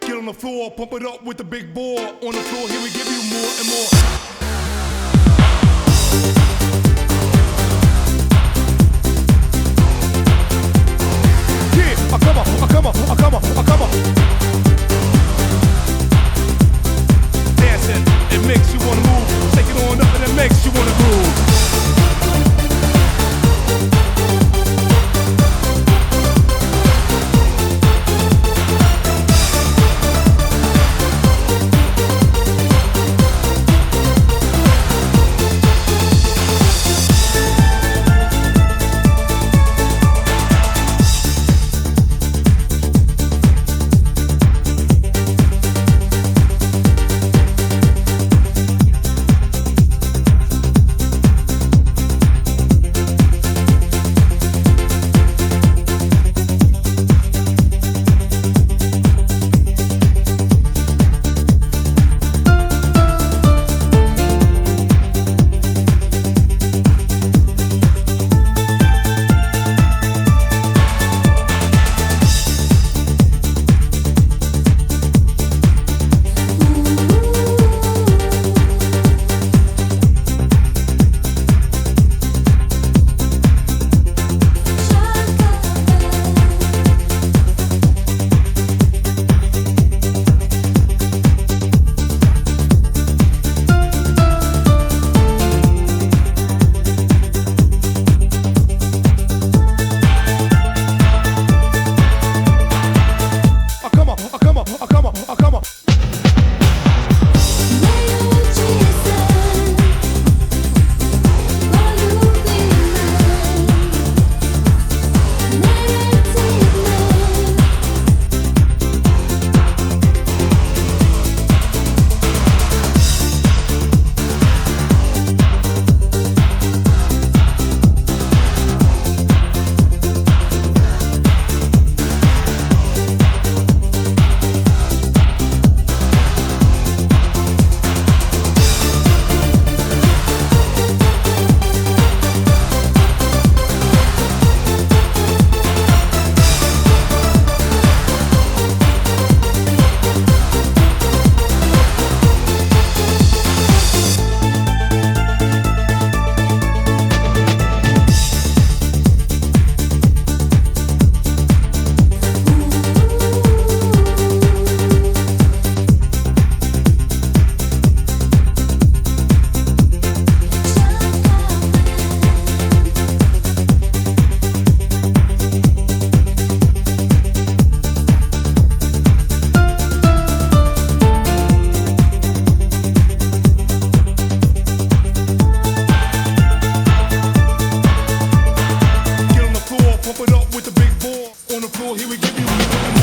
Get on the floor, pump it up with the big ball. On the floor, here we give you more and more. Yeah, I come up. Dancing, it makes you wanna move. Take it on up and it makes you wanna groove. Pump it up with the big ball. On the floor, here we give you